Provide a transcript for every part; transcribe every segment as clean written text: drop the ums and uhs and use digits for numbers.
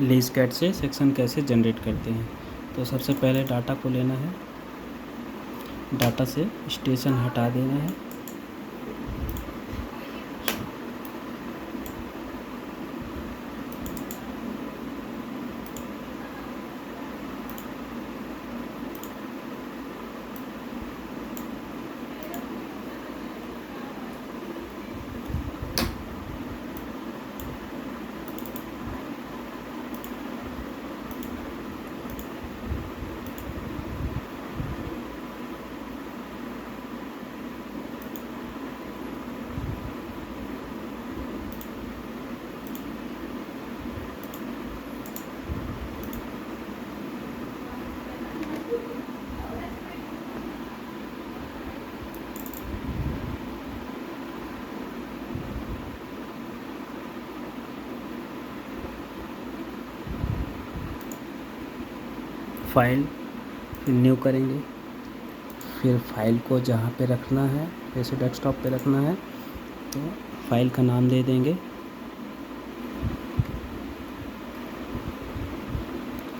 लीस्टकैट से सेक्शन कैसे जनरेट करते हैं। तो सबसे पहले डाटा को लेना है, डाटा से स्टेशन हटा देना है। फाइल, फिर न्यू करेंगे, फिर फाइल को जहाँ पे रखना है, जैसे डेस्कटॉप पे रखना है तो फाइल का नाम दे देंगे,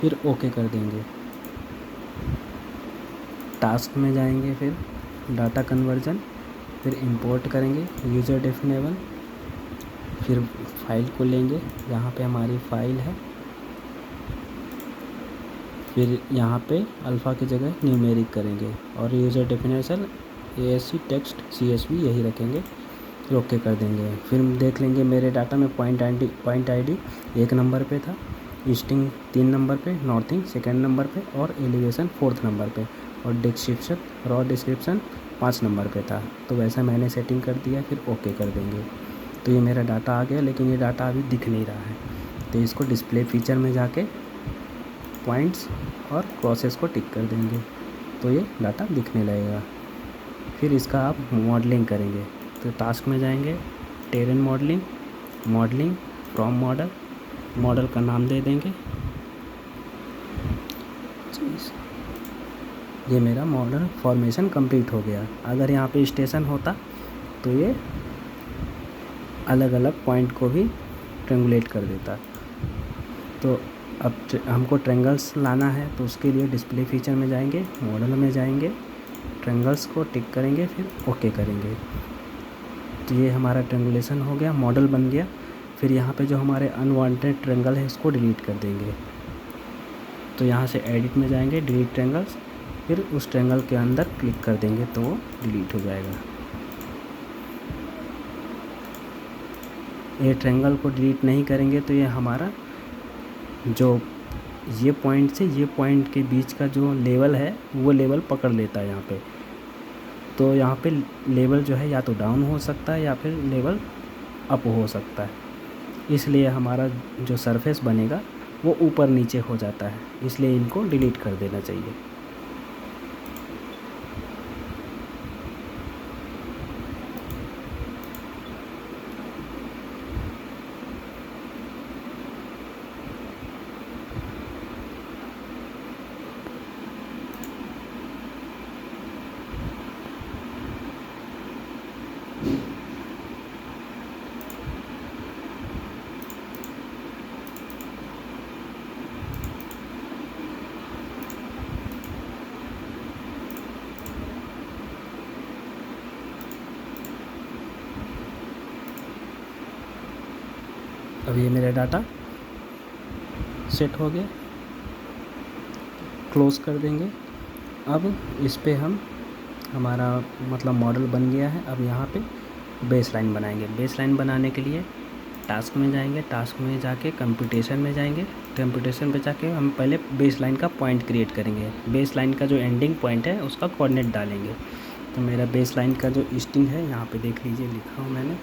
फिर ओके कर देंगे। टास्क में जाएंगे, फिर डाटा कन्वर्जन, फिर इंपोर्ट करेंगे यूज़र डेफिनेबल, फिर फाइल को लेंगे जहाँ पे हमारी फ़ाइल है, फिर यहाँ पे अल्फ़ा की जगह न्यूमेरिक करेंगे और user definition ASC text CSV यही रखेंगे, फिर ओके कर देंगे। फिर देख लेंगे मेरे डाटा में पॉइंट आईडी 1 नंबर पे था, ईस्टिंग 3 नंबर पे, नॉर्थिंग 2nd नंबर पे और एलिवेशन 4th नंबर पे, और डिस्क्रिप्शन रॉ डिस्क्रिप्शन 5 नंबर पे था। तो वैसा मैंने सेटिंग कर दिया, फिर ओके कर देंगे। तो ये मेरा डाटा आ गया, लेकिन ये डाटा अभी दिख नहीं रहा है, तो इसको डिस्प्ले फीचर में जाके पॉइंट्स और क्रॉसेस को टिक कर देंगे तो ये डाटा दिखने लगेगा। फिर इसका आप मॉडलिंग करेंगे, तो टास्क में जाएंगे, terrain modelling, modelling from model, model का नाम दे देंगे। ये मेरा मॉडल फॉर्मेशन कंप्लीट हो गया। अगर यहाँ पे स्टेशन होता तो ये अलग अलग पॉइंट को भी ट्रेंगुलेट कर देता। तो अब हमको ट्रेंगल्स लाना है, तो उसके लिए डिस्प्ले फीचर में जाएंगे, मॉडल में जाएंगे, ट्रेंगल्स को टिक करेंगे, फिर ओके करेंगे। तो ये हमारा ट्रेंगुलेशन हो गया, मॉडल बन गया। फिर यहाँ पे जो हमारे अनवांटेड ट्रेंगल है इसको डिलीट कर देंगे। तो यहाँ से एडिट में जाएंगे, डिलीट ट्रेंगल्स, फिर उस ट्रेंगल के अंदर क्लिक कर देंगे तो वो डिलीट हो जाएगा। ये ट्रेंगल को डिलीट नहीं करेंगे तो ये हमारा जो ये पॉइंट से ये पॉइंट के बीच का जो लेवल है वो लेवल पकड़ लेता है यहाँ पे। तो यहाँ पे लेवल जो है या तो डाउन हो सकता है या फिर लेवल अप हो सकता है, इसलिए हमारा जो सरफेस बनेगा वो ऊपर नीचे हो जाता है, इसलिए इनको डिलीट कर देना चाहिए। अब ये मेरा डाटा सेट हो गया, क्लोज़ कर देंगे। अब इस पे हम हमारा मतलब मॉडल बन गया है। अब यहाँ पे बेस लाइन बनाएंगे। बेस लाइन बनाने के लिए टास्क में जाएंगे, टास्क में जाके कंप्यूटेशन में जाएंगे, कंप्यूटेशन पे जाके हम पहले बेस लाइन का पॉइंट क्रिएट करेंगे। बेस लाइन का जो एंडिंग पॉइंट है उसका कोऑर्डिनेट डालेंगे। तो मेरा बेस लाइन का जो ईस्टिंग है यहाँ पे देख लीजिए, लिखा हूँ मैंने,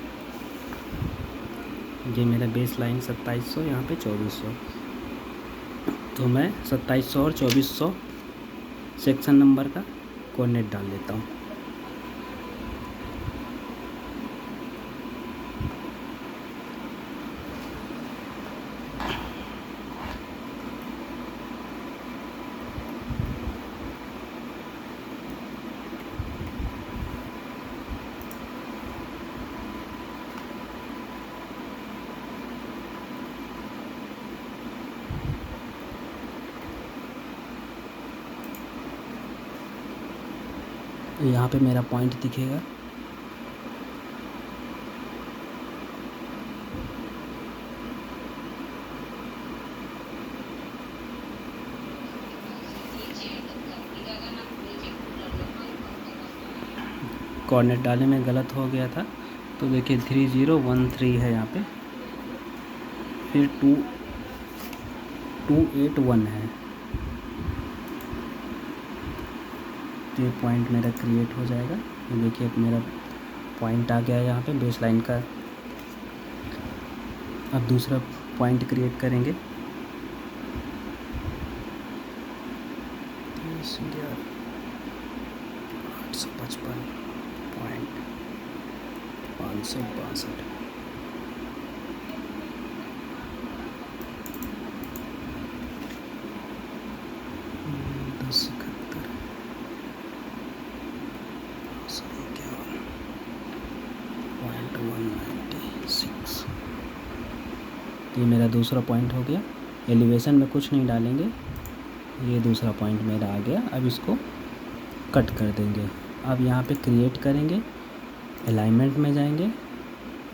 ये मेरा बेस लाइन 2700, यहाँ पे 2400। तो मैं 2700 और 2400 सेक्शन नंबर का कोऑर्डिनेट डाल देता हूँ। यहाँ पे मेरा पॉइंट दिखेगा। कोऑर्डिनेट डालने में गलत हो गया था, तो देखिए 3013 है यहाँ पे, फिर 2281 है। तो ये पॉइंट मेरा क्रिएट हो जाएगा। ये देखिए मेरा पॉइंट आ गया है यहाँ पे बेस लाइन का। अब दूसरा पॉइंट क्रिएट करेंगे। 855.562। ये मेरा दूसरा पॉइंट हो गया। एलिवेशन में कुछ नहीं डालेंगे, ये दूसरा पॉइंट मेरा आ गया। अब इसको कट कर देंगे। अब यहाँ पे क्रिएट करेंगे, अलाइनमेंट में जाएंगे।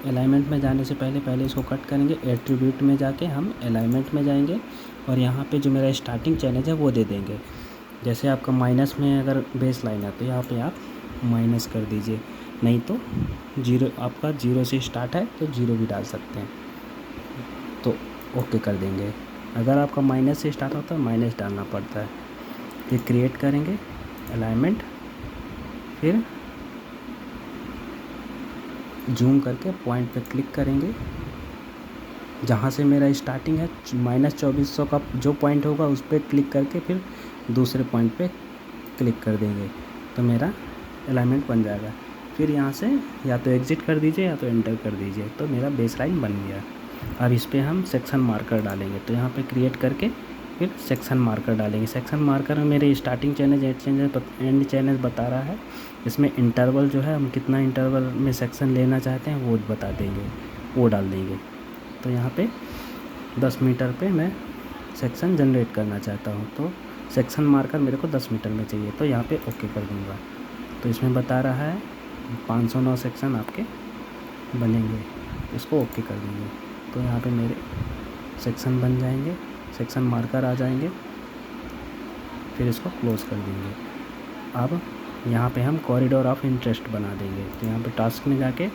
अलाइनमेंट में जाने से पहले इसको कट करेंगे। एट्रीब्यूट में जाके हम अलाइनमेंट में जाएंगे और यहाँ पे जो मेरा स्टार्टिंग चैनल है वो दे देंगे। जैसे आपका माइनस में अगर बेस लाइन है तो यहाँ पे आप माइनस कर दीजिए, नहीं तो जीरो, आपका जीरो से स्टार्ट है तो जीरो भी डाल सकते हैं, तो ओके कर देंगे। अगर आपका माइनस से स्टार्ट होता है माइनस डालना पड़ता है। फिर क्रिएट करेंगे अलाइनमेंट, फिर जूम करके पॉइंट पे क्लिक करेंगे। जहाँ से मेरा स्टार्टिंग है -2400 का जो पॉइंट होगा उस पर क्लिक करके फिर दूसरे पॉइंट पे क्लिक कर देंगे, तो मेरा अलाइनमेंट बन जाएगा। फिर यहाँ से या तो एग्ज़िट कर दीजिए या तो एंटर कर दीजिए, तो मेरा बेस लाइन बन गया। अब इस पर हम सेक्शन मार्कर डालेंगे, तो यहाँ पे क्रिएट करके फिर सेक्शन मार्कर डालेंगे। सेक्शन मार्कर में मेरे स्टार्टिंग चैनल, एंड चैनल बता रहा है। इसमें इंटरवल जो है हम कितना इंटरवल में सेक्शन लेना चाहते हैं वो बता देंगे, वो डाल देंगे। तो यहाँ पे 10 मीटर पे मैं सेक्शन जनरेट करना चाहता हूँ, तो सेक्शन मार्कर मेरे को 10 मीटर में चाहिए, तो यहाँ पे ओके कर दूँगा। तो इसमें बता रहा है 509 सेक्शन आपके बनेंगे, इसको ओके कर देंगे। तो यहाँ पे मेरे सेक्शन बन जाएंगे, सेक्शन मार्कर आ जाएंगे, फिर इसको क्लोज़ कर देंगे। अब यहाँ पे हम कॉरिडोर ऑफ इंटरेस्ट बना देंगे। तो यहाँ पे टास्क में जाके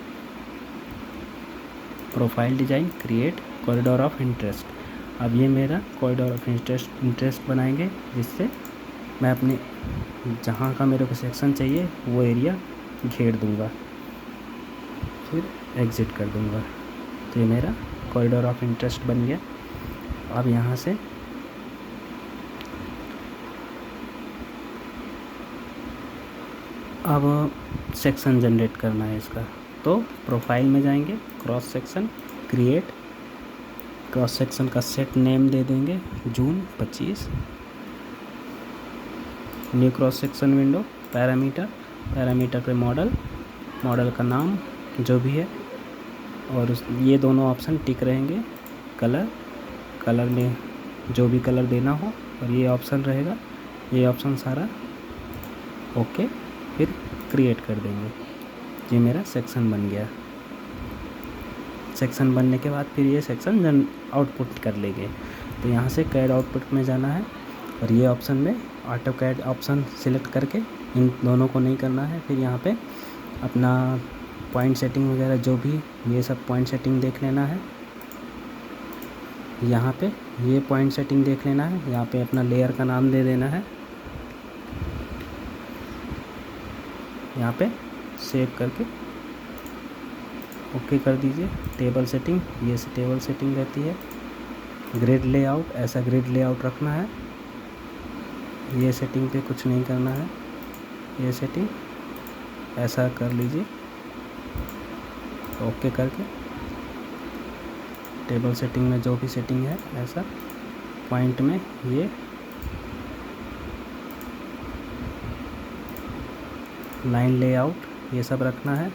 profile design, create corridor of interest. अब ये मेरा कॉरिडोर ऑफ इंटरेस्ट बनाएंगे, जिससे मैं अपने जहाँ का मेरे को सेक्शन चाहिए वो एरिया घेर दूँगा, फिर एग्ज़िट कर दूँगा। तो ये मेरा कॉरिडोर ऑफ इंटरेस्ट बन गया। अब यहाँ से अब सेक्शन जनरेट करना है इसका, तो प्रोफाइल में जाएंगे, cross section, create cross section का सेट नेम दे देंगे जून 25। New cross section window, parameter पे मॉडल का नाम जो भी है, और ये दोनों ऑप्शन टिक रहेंगे। कलर में जो भी कलर देना हो, और ये ऑप्शन रहेगा, ये ऑप्शन सारा ओके। फिर क्रिएट कर देंगे। ये मेरा सेक्शन बन गया। सेक्शन बनने के बाद फिर ये सेक्शन आउटपुट कर लेंगे। तो यहाँ से कैड आउटपुट में जाना है, और ये ऑप्शन में ऑटो कैड ऑप्शन सिलेक्ट करके इन दोनों को नहीं करना है। फिर यहाँ पे अपना पॉइंट सेटिंग वगैरह जो भी, ये सब पॉइंट सेटिंग देख लेना है। यहाँ पे ये पॉइंट सेटिंग देख लेना है। यहाँ पे अपना लेयर का नाम दे देना है। यहाँ पे सेव करके ओके कर दीजिए। टेबल सेटिंग, ये टेबल सेटिंग रहती है। ग्रिड लेआउट, ऐसा ग्रिड लेआउट रखना है। ये सेटिंग पे कुछ नहीं करना है, ये सेटिंग ऐसा कर लीजिए ओके करके। टेबल सेटिंग में जो भी सेटिंग है ऐसा, पॉइंट में ये लाइन लेआउट ये सब रखना है।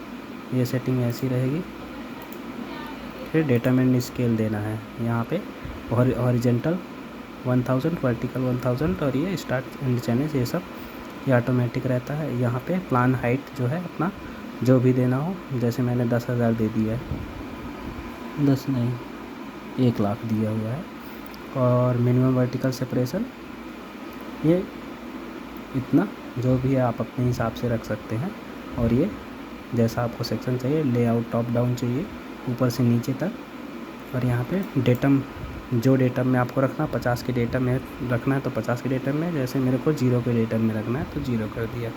ये सेटिंग ऐसी रहेगी। फिर डेटामेंट स्केल देना है। यहाँ पे हॉरिजॉन्टल 1000, वर्टिकल 1000, और ये स्टार्ट एंड चैनल ये सब ये ऑटोमेटिक रहता है। यहाँ पे प्लान हाइट जो है अपना जो भी देना हो, जैसे मैंने 10,000 दे दिया है, 10 नहीं 1,00,000 दिया हुआ है। और मिनिमम वर्टिकल सेपरेशन ये इतना जो भी है आप अपने हिसाब से रख सकते हैं। और ये जैसा आपको सेक्शन चाहिए, लेआउट टॉप डाउन चाहिए ऊपर से नीचे तक। और यहाँ पे डेटम, जो डेटम में आपको रखना 50 के डेटम में रखना है तो 50 के डेटम में, जैसे मेरे को 0 के डेटम में रखना है तो 0 कर दिया।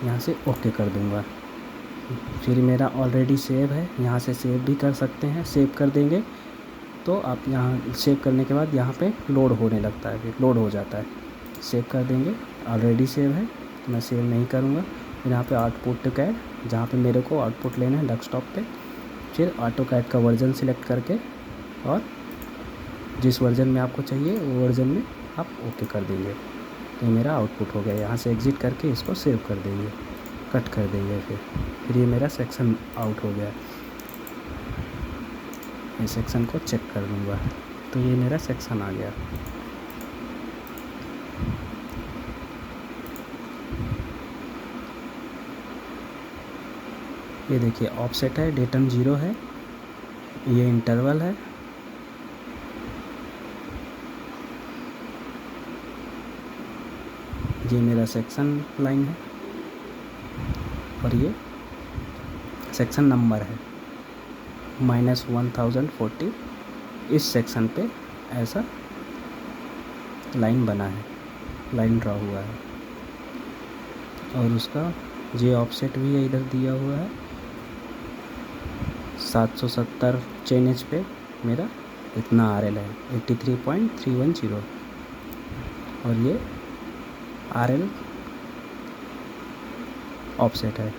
यहाँ से ओके कर दूँगा। फिर मेरा ऑलरेडी सेव है, यहाँ से सेव भी कर सकते हैं। सेव कर देंगे तो आप यहाँ सेव करने के बाद यहाँ पे लोड होने लगता है, फिर लोड हो जाता है। सेव कर देंगे, ऑलरेडी सेव है तो मैं सेव नहीं करूँगा। फिर यहाँ पे आउटपुट कैड, जहाँ पे मेरे को आउटपुट लेना है डेस्कटॉप पे, फिर ऑटो कैड का वर्जन सिलेक्ट करके और जिस वर्जन में आपको चाहिए वो वर्जन में आप ओके कर देंगे तो मेरा आउटपुट हो गया। यहाँ से एग्ज़िट करके इसको सेव कर देंगे, कट कर देंगे। फिर ये मेरा सेक्शन आउट हो गया। मैं सेक्शन को चेक कर लूँगा तो ये मेरा सेक्शन आ गया। ये देखिए ऑफसेट है, डेटम 0 है, ये इंटरवल है, ये मेरा सेक्शन लाइन है और ये सेक्शन नंबर है -1040। इस सेक्शन पे ऐसा लाइन बना है, लाइन ड्रा हुआ है। और उसका जे ऑफसेट भी है, इधर दिया हुआ है 770 चेन एज पे मेरा इतना RL है 83.310। और ये RL ऑफसेट है।